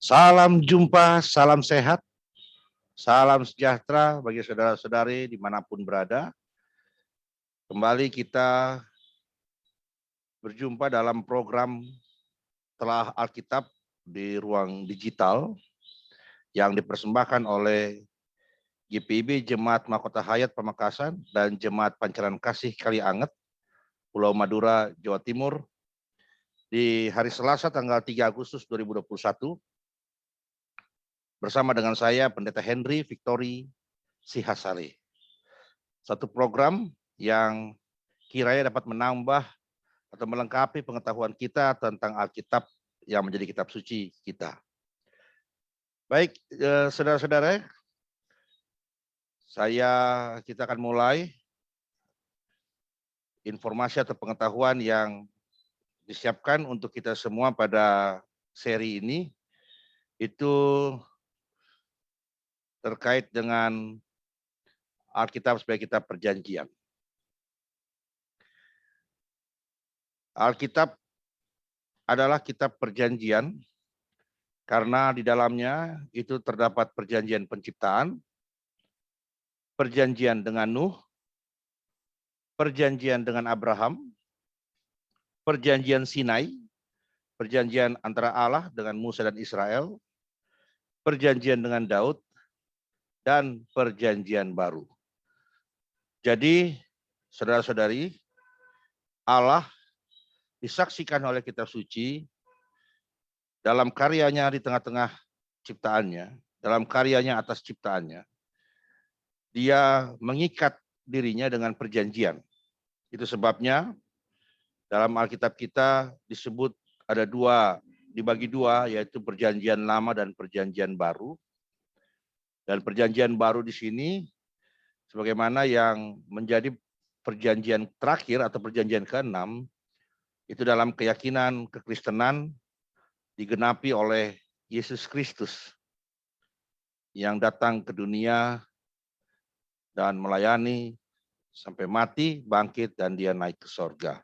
Salam jumpa, salam sehat, salam sejahtera bagi saudara-saudari dimanapun berada. Kembali kita berjumpa dalam program Telah Alkitab di ruang digital yang dipersembahkan oleh GPIB Jemaat Mahkota Hayat Pamekasan dan Jemaat Pancaran Kasih Kalianget, Pulau Madura, Jawa Timur di hari Selasa tanggal 3 Agustus 2021 bersama dengan saya Pendeta Henry Victory Sihasale. Satu program yang kiranya dapat menambah atau melengkapi pengetahuan kita tentang Alkitab yang menjadi kitab suci kita. Baik, saudara-saudara, kita akan mulai informasi atau pengetahuan yang disiapkan untuk kita semua pada seri ini itu terkait dengan Alkitab sebagai kitab perjanjian. Alkitab adalah kitab perjanjian karena di dalamnya itu terdapat perjanjian penciptaan, perjanjian dengan Nuh, perjanjian dengan Abraham, perjanjian Sinai, perjanjian antara Allah dengan Musa dan Israel, perjanjian dengan Daud, dan perjanjian baru. Jadi, saudara-saudari, Allah disaksikan oleh kitab suci dalam karyanya di tengah-tengah ciptaannya, dalam karyanya atas ciptaannya. Dia mengikat dirinya dengan perjanjian. Itu sebabnya dalam Alkitab kita disebut ada dibagi dua, yaitu perjanjian lama dan perjanjian baru. Dan perjanjian baru di sini, sebagaimana yang menjadi perjanjian terakhir atau perjanjian ke-6, itu dalam keyakinan kekristenan digenapi oleh Yesus Kristus yang datang ke dunia dan melayani sampai mati, bangkit, dan dia naik ke sorga.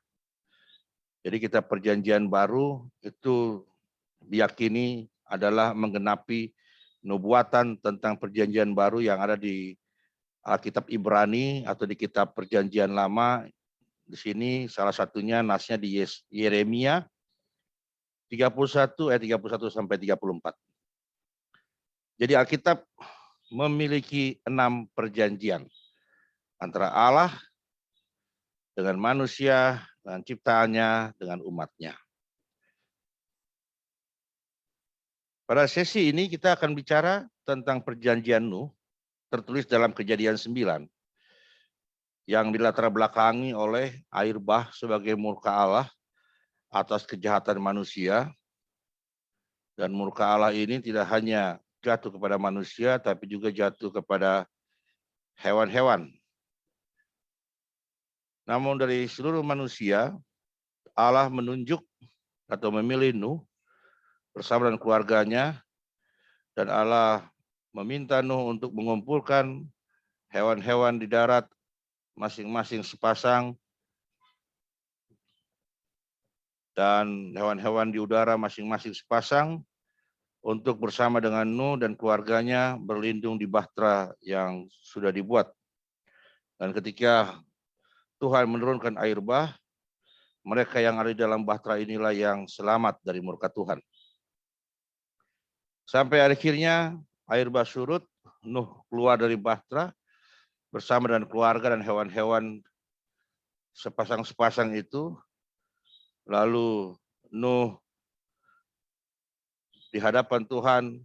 Jadi kita perjanjian baru itu diyakini adalah menggenapi nubuatan tentang perjanjian baru yang ada di Alkitab Ibrani atau di kitab perjanjian lama. Di sini salah satunya nasnya di Yeremia 31 ayat 31 sampai 34. Jadi Alkitab memiliki 6 perjanjian antara Allah dengan manusia, dengan ciptaannya, dengan umatnya. Pada sesi ini kita akan bicara tentang perjanjian Nuh, tertulis dalam Kejadian 9, yang dilatar belakangi oleh air bah sebagai murka Allah atas kejahatan manusia. Dan murka Allah ini tidak hanya jatuh kepada manusia, tapi juga jatuh kepada hewan-hewan. Namun dari seluruh manusia, Allah menunjuk atau memilih Nuh bersama dengan keluarganya, dan Allah meminta Nuh untuk mengumpulkan hewan-hewan di darat masing-masing sepasang dan hewan-hewan di udara masing-masing sepasang untuk bersama dengan Nuh dan keluarganya berlindung di bahtera yang sudah dibuat. Dan ketika Tuhan menurunkan air bah, mereka yang ada di dalam bahtera inilah yang selamat dari murka Tuhan. Sampai akhirnya air bah surut, Nuh keluar dari bahtera bersama dengan keluarga dan hewan-hewan sepasang-sepasang itu. Lalu Nuh di hadapan Tuhan,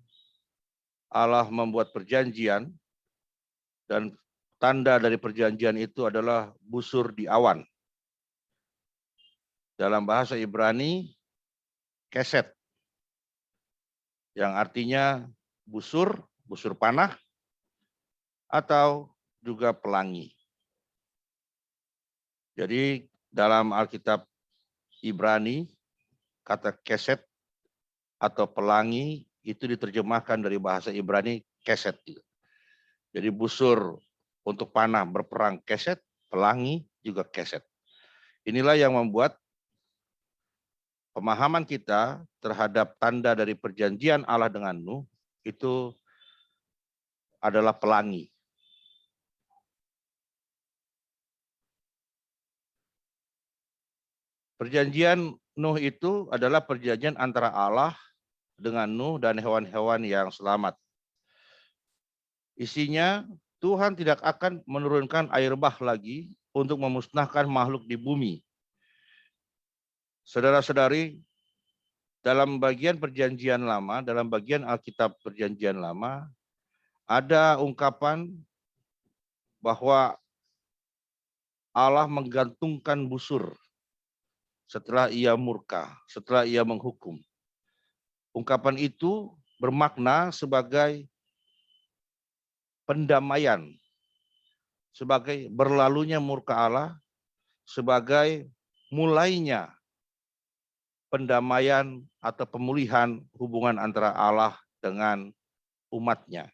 Allah membuat perjanjian, dan tanda dari perjanjian itu adalah busur di awan. Dalam bahasa Ibrani, keset, yang artinya busur panah, atau juga pelangi. Jadi dalam Alkitab Ibrani, kata keset atau pelangi itu diterjemahkan dari bahasa Ibrani keset. Jadi busur untuk panah berperang keset, pelangi juga keset. Inilah yang membuat pemahaman kita terhadap tanda dari perjanjian Allah dengan Nuh itu adalah pelangi. Perjanjian Nuh itu adalah perjanjian antara Allah dengan Nuh dan hewan-hewan yang selamat. Isinya, Tuhan tidak akan menurunkan air bah lagi untuk memusnahkan makhluk di bumi. Saudara-saudari, dalam bagian perjanjian lama, dalam bagian Alkitab perjanjian lama, ada ungkapan bahwa Allah menggantungkan busur setelah ia murka, setelah ia menghukum. Ungkapan itu bermakna sebagai pendamaian, sebagai berlalunya murka Allah, sebagai mulainya pendamaian atau pemulihan hubungan antara Allah dengan umatnya.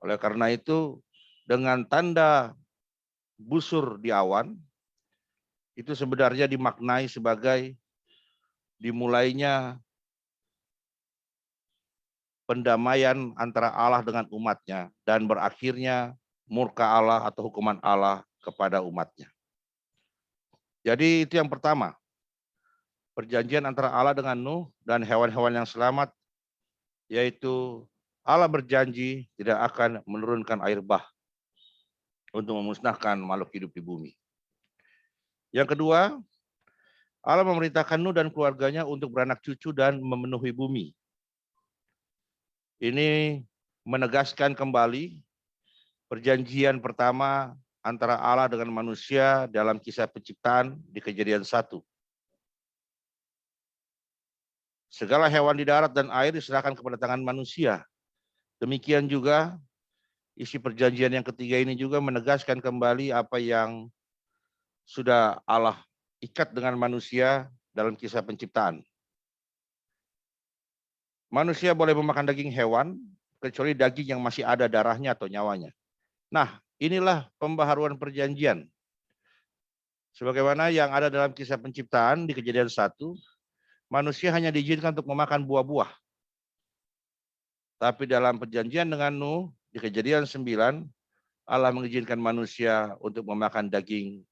Oleh karena itu, dengan tanda busur di awan, itu sebenarnya dimaknai sebagai dimulainya pendamaian antara Allah dengan umatnya dan berakhirnya murka Allah atau hukuman Allah kepada umatnya. Jadi itu yang pertama, perjanjian antara Allah dengan Nuh dan hewan-hewan yang selamat, yaitu Allah berjanji tidak akan menurunkan air bah untuk memusnahkan makhluk hidup di bumi. Yang kedua, Allah memerintahkan Nuh dan keluarganya untuk beranak cucu dan memenuhi bumi. Ini menegaskan kembali perjanjian pertama antara Allah dengan manusia dalam kisah penciptaan di Kejadian 1. Segala hewan di darat dan air diserahkan kepada tangan manusia. Demikian juga isi perjanjian yang ketiga ini juga menegaskan kembali apa yang sudah Allah ikat dengan manusia dalam kisah penciptaan. Manusia boleh memakan daging hewan, kecuali daging yang masih ada darahnya atau nyawanya. Nah, inilah pembaharuan perjanjian. Sebagaimana yang ada dalam kisah penciptaan di Kejadian 1, manusia hanya diizinkan untuk memakan buah-buah. Tapi dalam perjanjian dengan Nuh, di Kejadian 9, Allah mengizinkan manusia untuk memakan daging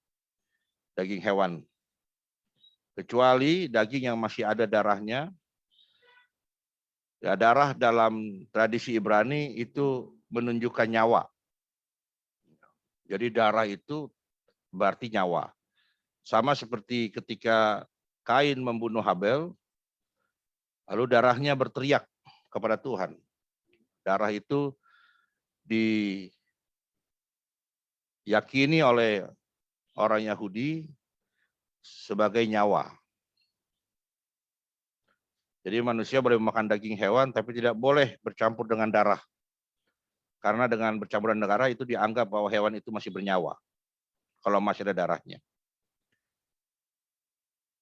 hewan. Kecuali daging yang masih ada darahnya. Ya, darah dalam tradisi Ibrani itu menunjukkan nyawa. Jadi darah itu berarti nyawa. Sama seperti ketika Kain membunuh Habel, lalu darahnya berteriak kepada Tuhan. Darah itu diyakini oleh orang Yahudi sebagai nyawa. Jadi manusia boleh memakan daging hewan tapi tidak boleh bercampur dengan darah. Karena dengan bercampur dengan darah itu dianggap bahwa hewan itu masih bernyawa. Kalau masih ada darahnya.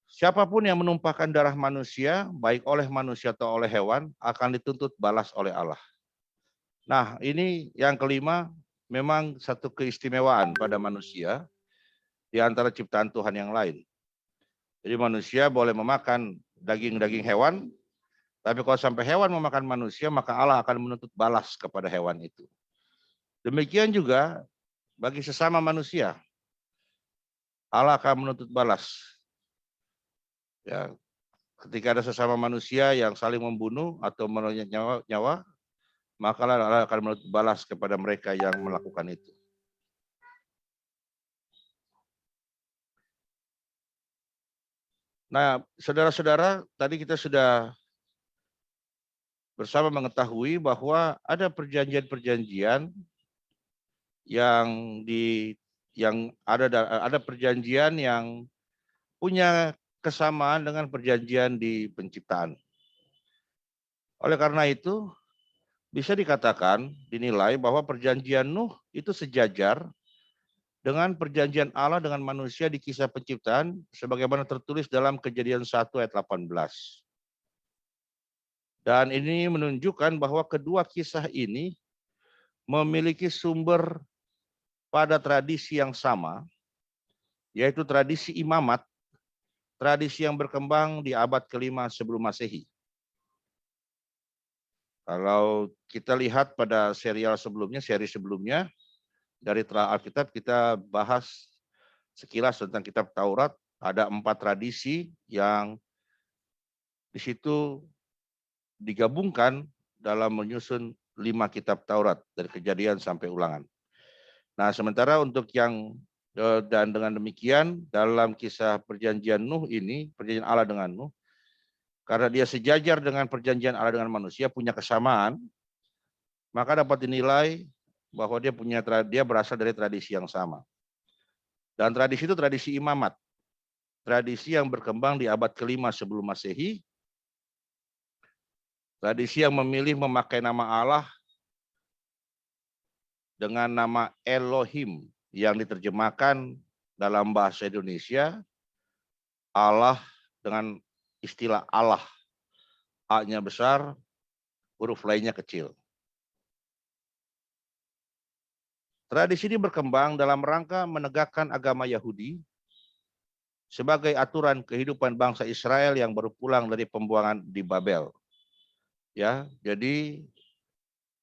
Siapapun yang menumpahkan darah manusia, baik oleh manusia atau oleh hewan, akan dituntut balas oleh Allah. Nah, ini yang kelima, memang satu keistimewaan pada manusia di antara ciptaan Tuhan yang lain. Jadi manusia boleh memakan daging-daging hewan, tapi kalau sampai hewan memakan manusia, maka Allah akan menuntut balas kepada hewan itu. Demikian juga bagi sesama manusia, Allah akan menuntut balas. Ya, ketika ada sesama manusia yang saling membunuh atau menyayat nyawa, maka Allah akan menuntut balas kepada mereka yang melakukan itu. Nah, saudara-saudara, tadi kita sudah bersama mengetahui bahwa ada perjanjian-perjanjian yang ada perjanjian yang punya kesamaan dengan perjanjian di penciptaan. Oleh karena itu, bisa dikatakan, dinilai bahwa perjanjian Nuh itu sejajar dengan perjanjian Allah dengan manusia di kisah penciptaan sebagaimana tertulis dalam Kejadian 1 ayat 18. Dan ini menunjukkan bahwa kedua kisah ini memiliki sumber pada tradisi yang sama, yaitu tradisi imamat tradisi yang berkembang di abad ke-5 sebelum Masehi. Kalau kita lihat pada seri sebelumnya, dari Telah Alkitab kita bahas sekilas tentang kitab Taurat, ada 4 tradisi yang di situ digabungkan dalam menyusun 5 kitab Taurat dari Kejadian sampai Ulangan. Nah, sementara untuk yang dan dengan demikian dalam kisah perjanjian Nuh ini, perjanjian Allah dengan Nuh, karena dia sejajar dengan perjanjian Allah dengan manusia, punya kesamaan, maka dapat dinilai bahwa dia berasal dari tradisi yang sama. Dan tradisi itu tradisi imamat. Tradisi yang berkembang di abad ke-5 sebelum Masehi. Tradisi yang memilih memakai nama Allah dengan nama Elohim yang diterjemahkan dalam bahasa Indonesia Allah dengan istilah Allah. A-nya besar, huruf lainnya kecil. Tradisi ini berkembang dalam rangka menegakkan agama Yahudi sebagai aturan kehidupan bangsa Israel yang baru pulang dari pembuangan di Babel. Ya, jadi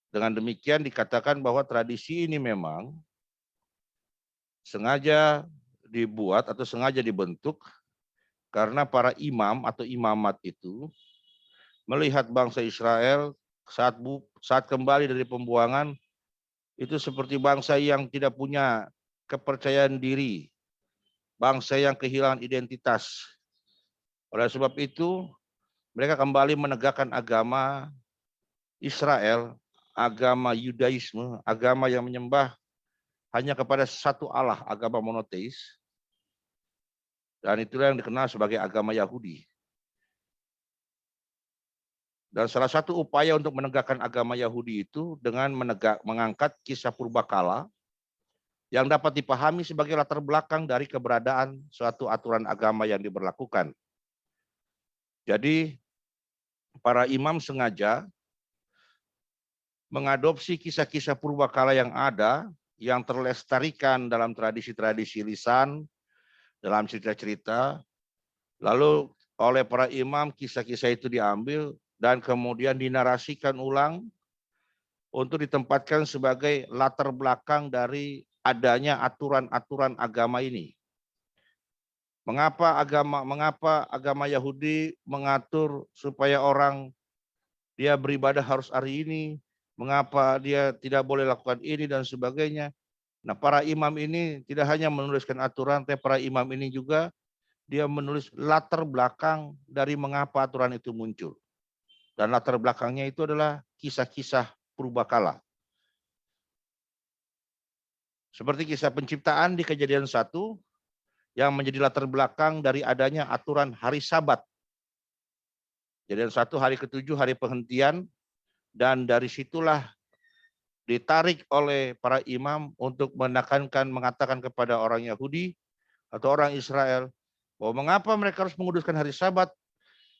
dengan demikian dikatakan bahwa tradisi ini memang sengaja dibuat atau sengaja dibentuk karena para imam atau imamat itu melihat bangsa Israel saat kembali dari pembuangan itu seperti bangsa yang tidak punya kepercayaan diri, bangsa yang kehilangan identitas. Oleh sebab itu, mereka kembali menegakkan agama Israel, agama Yudaisme, agama yang menyembah hanya kepada satu Allah, agama monoteis. Dan itulah yang dikenal sebagai agama Yahudi. Dan salah satu upaya untuk menegakkan agama Yahudi itu dengan mengangkat kisah purbakala yang dapat dipahami sebagai latar belakang dari keberadaan suatu aturan agama yang diberlakukan. Jadi para imam sengaja mengadopsi kisah-kisah purbakala yang ada, yang terlestarikan dalam tradisi-tradisi lisan, dalam cerita-cerita, lalu oleh para imam kisah-kisah itu diambil dan kemudian dinarasikan ulang untuk ditempatkan sebagai latar belakang dari adanya aturan-aturan agama ini. Mengapa agama Yahudi mengatur supaya orang dia beribadah harus hari ini, mengapa dia tidak boleh lakukan ini dan sebagainya. Nah, para imam ini tidak hanya menuliskan aturan, tapi para imam ini juga dia menulis latar belakang dari mengapa aturan itu muncul. Dan latar belakangnya itu adalah kisah-kisah purbakala. Seperti kisah penciptaan di Kejadian 1 yang menjadi latar belakang dari adanya aturan hari Sabat. Kejadian 1 hari ke-7 hari penghentian, dan dari situlah ditarik oleh para imam untuk mengatakan kepada orang Yahudi atau orang Israel bahwa mengapa mereka harus menguduskan hari Sabat,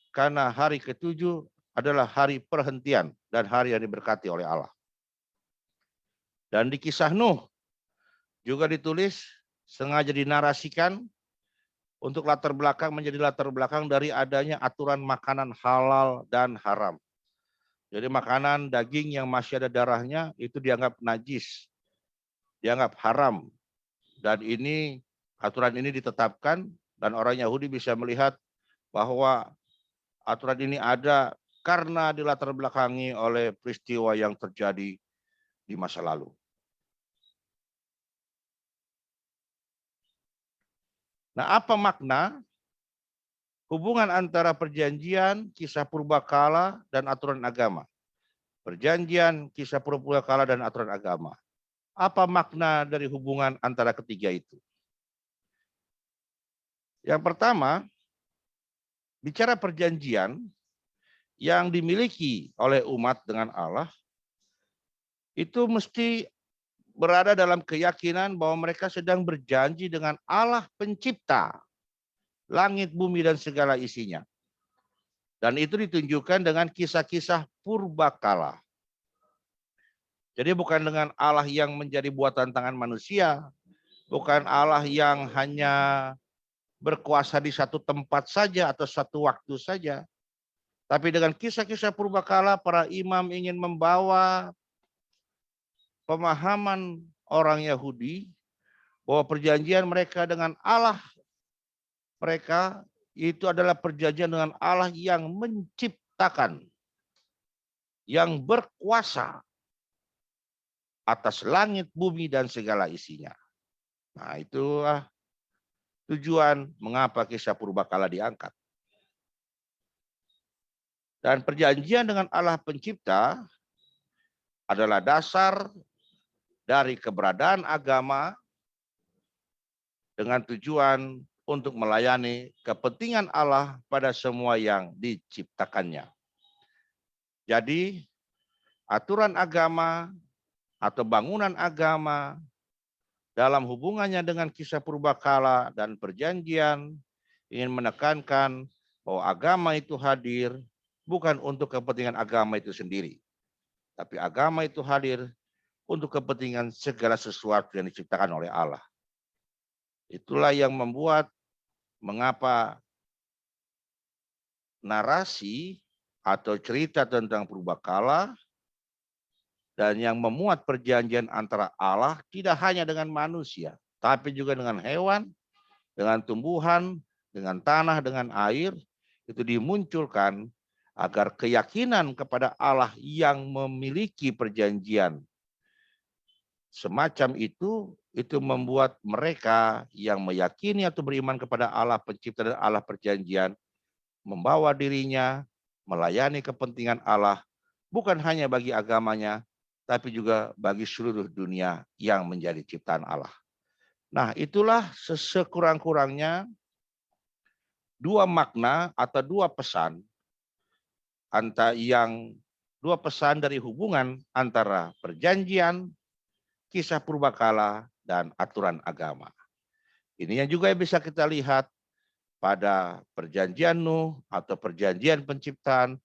karena hari ke-7 adalah hari perhentian dan hari yang diberkati oleh Allah. Dan di kisah Nuh juga ditulis, sengaja dinarasikan untuk menjadi latar belakang dari adanya aturan makanan halal dan haram. Jadi makanan daging yang masih ada darahnya itu dianggap najis, dianggap haram. Dan aturan ini ditetapkan dan orang Yahudi bisa melihat bahwa aturan ini ada karena dilatar belakangi oleh peristiwa yang terjadi di masa lalu. Nah, apa makna hubungan antara perjanjian, kisah purbakala, dan aturan agama? Perjanjian, kisah purbakala, dan aturan agama. Apa makna dari hubungan antara ketiga itu? Yang pertama, bicara perjanjian yang dimiliki oleh umat dengan Allah, itu mesti berada dalam keyakinan bahwa mereka sedang berjanji dengan Allah pencipta langit, bumi, dan segala isinya. Dan itu ditunjukkan dengan kisah-kisah purbakala. Jadi bukan dengan Allah yang menjadi buatan tangan manusia, bukan Allah yang hanya berkuasa di satu tempat saja atau satu waktu saja. Tapi dengan kisah-kisah purbakala, para imam ingin membawa pemahaman orang Yahudi bahwa perjanjian mereka dengan Allah mereka itu adalah perjanjian dengan Allah yang menciptakan, yang berkuasa atas langit, bumi, dan segala isinya. Nah, itulah tujuan mengapa kisah purbakala diangkat. Dan perjanjian dengan Allah pencipta adalah dasar dari keberadaan agama dengan tujuan untuk melayani kepentingan Allah pada semua yang diciptakannya. Jadi, aturan agama atau bangunan agama dalam hubungannya dengan kisah purbakala dan perjanjian ingin menekankan bahwa agama itu hadir bukan untuk kepentingan agama itu sendiri, tapi agama itu hadir untuk kepentingan segala sesuatu yang diciptakan oleh Allah. Itulah yang membuat mengapa narasi atau cerita tentang purbakala dan yang memuat perjanjian antara Allah tidak hanya dengan manusia, tapi juga dengan hewan, dengan tumbuhan, dengan tanah, dengan air, itu dimunculkan agar keyakinan kepada Allah yang memiliki perjanjian semacam itu membuat mereka yang meyakini atau beriman kepada Allah pencipta dan Allah perjanjian membawa dirinya melayani kepentingan Allah bukan hanya bagi agamanya, tapi juga bagi seluruh dunia yang menjadi ciptaan Allah. Nah, itulah sekurang-kurangnya dua makna atau dua pesan dari hubungan antara perjanjian, kisah purbakala, dan aturan agama. Ini yang juga bisa kita lihat pada perjanjian Nuh atau perjanjian penciptaan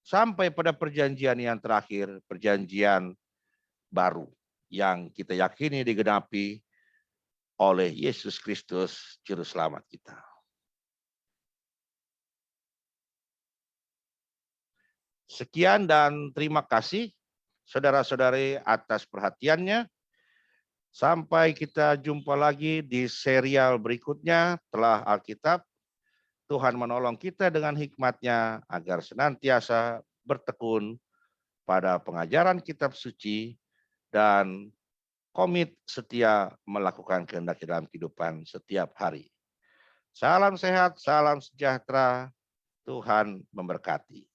sampai pada perjanjian yang terakhir, perjanjian baru yang kita yakini digenapi oleh Yesus Kristus juru selamat kita. Sekian dan terima kasih saudara-saudari atas perhatiannya. Sampai kita jumpa lagi di serial berikutnya telah Alkitab. Tuhan menolong kita dengan hikmat-Nya agar senantiasa bertekun pada pengajaran kitab suci dan komit setia melakukan kehendak dalam kehidupan setiap hari. Salam sehat, salam sejahtera, Tuhan memberkati.